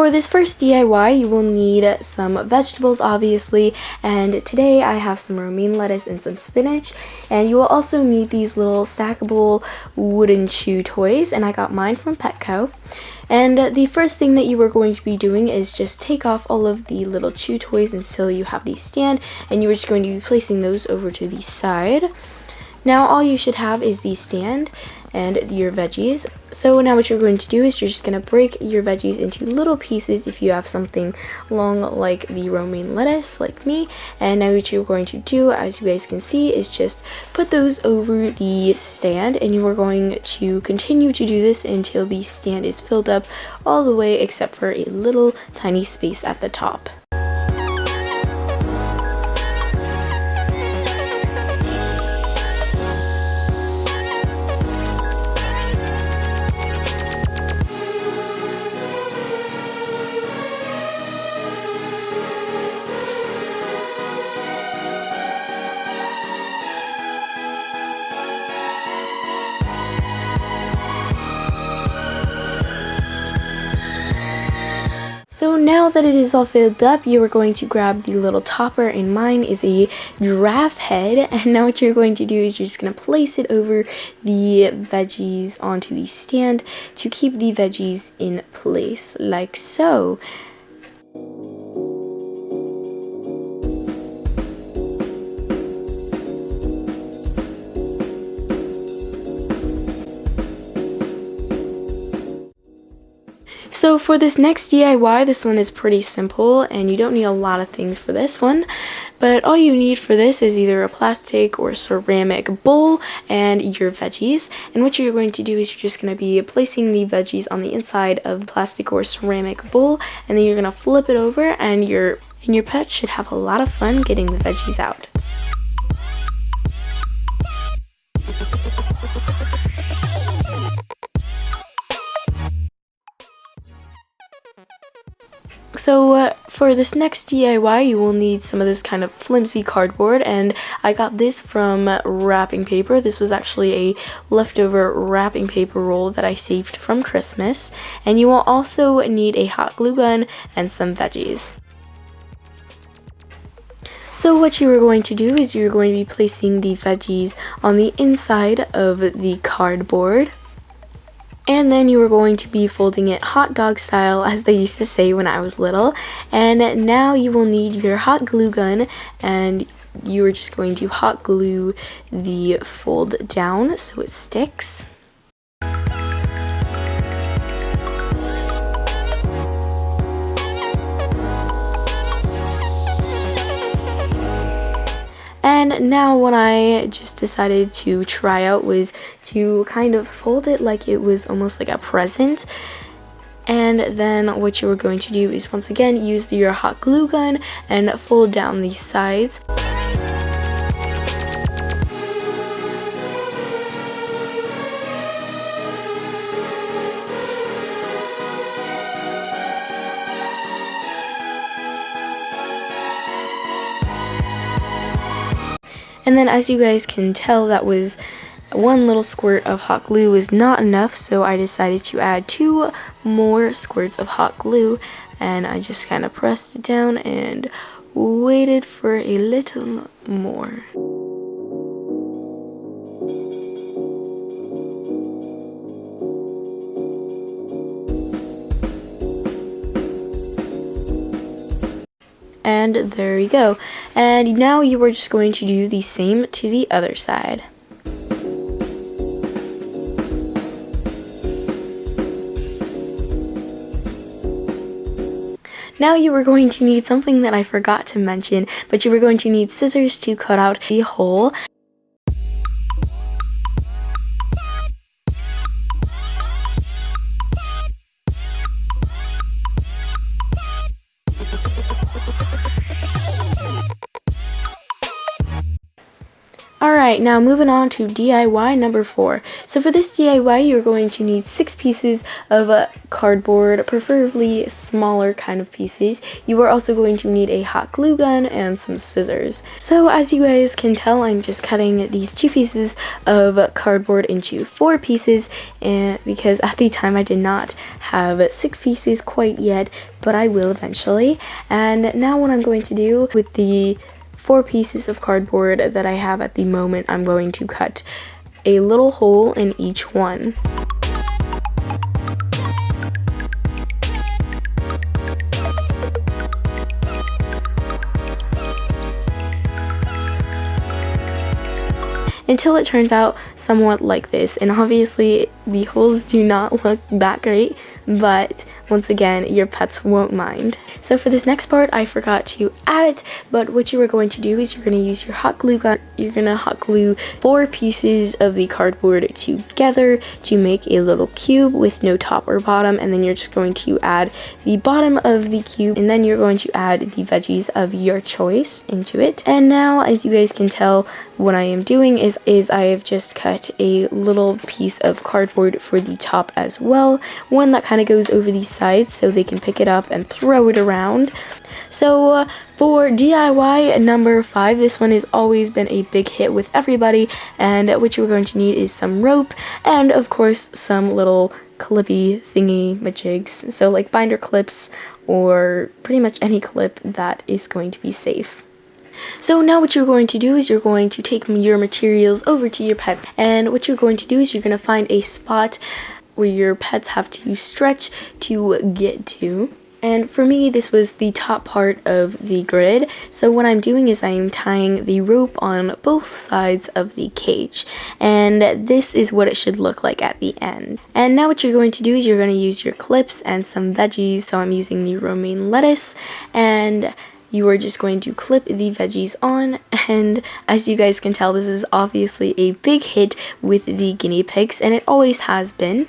for this first DIY, you will need some vegetables, obviously, and today I have some romaine lettuce and some spinach, and you will also need these little stackable wooden chew toys, and I got mine from Petco. And the first thing that you are going to be doing is just take off all of the little chew toys until you have the stand, and you are just going to be placing those over to the side. Now all you should have is the stand and your veggies. So now what you're going to do is you're just going to break your veggies into little pieces if you have something long like the romaine lettuce like me. And now what you're going to do, as you guys can see, is just put those over the stand, and you are going to continue to do this until the stand is filled up all the way except for a little tiny space at the top. So now that it is all filled up, you are going to grab the little topper, and mine is a giraffe head. And now what you're going to do is you're just going to place it over the veggies onto the stand to keep the veggies in place, like so. So for this next DIY, this one is pretty simple, and you don't need a lot of things for this one, but all you need for this is either a plastic or ceramic bowl and your veggies. And what you're going to do is you're just going to be placing the veggies on the inside of the plastic or ceramic bowl, and then you're going to flip it over, and your pet should have a lot of fun getting the veggies out. So for this next DIY, you will need some of this kind of flimsy cardboard, and I got this from wrapping paper. This was actually a leftover wrapping paper roll that I saved from Christmas. And you will also need a hot glue gun and some veggies. So what you are going to do is you're going to be placing the veggies on the inside of the cardboard. And then you are going to be folding it hot dog style, as they used to say when I was little. And now you will need your hot glue gun, and you are just going to hot glue the fold down so it sticks. And now what I just decided to try out was to kind of fold it like it was almost like a present. And then what you are going to do is once again use your hot glue gun and fold down the sides. And then as you guys can tell, that was one little squirt of hot glue was not enough, so I decided to add 2 more squirts of hot glue, and I just kind of pressed it down and waited for a little more. And there you go. And now you are just going to do the same to the other side. Now you are going to need something that I forgot to mention, but you are going to need scissors to cut out the hole. Alright, Alright, now moving on to DIY number 4. So for this DIY, you're going to need 6 pieces of cardboard, preferably smaller kind of pieces. You are also going to need a hot glue gun and some scissors. So as you guys can tell, I'm just cutting these 2 pieces of cardboard into 4 pieces, and because at the time I did not have 6 pieces quite yet, but I will eventually. And now what I'm going to do with the 4 pieces of cardboard that I have at the moment, I'm going to cut a little hole in each one. Until it turns out somewhat like this, and obviously the holes do not look that great, but once again, your pets won't mind. So for this next part, I forgot to add it, but what you are going to do is you're going to use your hot glue gun. You're going to hot glue 4 pieces of the cardboard together to make a little cube with no top or bottom, and then you're just going to add the bottom of the cube, and then you're going to add the veggies of your choice into it. And now, as you guys can tell, what I am doing is I have just cut a little piece of cardboard for the top as well, one that kind of goes over the sides so they can pick it up and throw it around. So for DIY number 5, this one has always been a big hit with everybody, and what you're going to need is some rope and of course some little clippy thingy majigs, so like binder clips or pretty much any clip that is going to be safe. So now what you're going to do is you're going to take your materials over to your pets, and what you're going to do is you're going to find a spot where your pets have to stretch to get to. And for me, this was the top part of the grid. So what I'm doing is I'm tying the rope on both sides of the cage. And this is what it should look like at the end. And now what you're going to do is you're going to use your clips and some veggies. So I'm using the romaine lettuce, and you are just going to clip the veggies on. And as you guys can tell, this is obviously a big hit with the guinea pigs, and it always has been.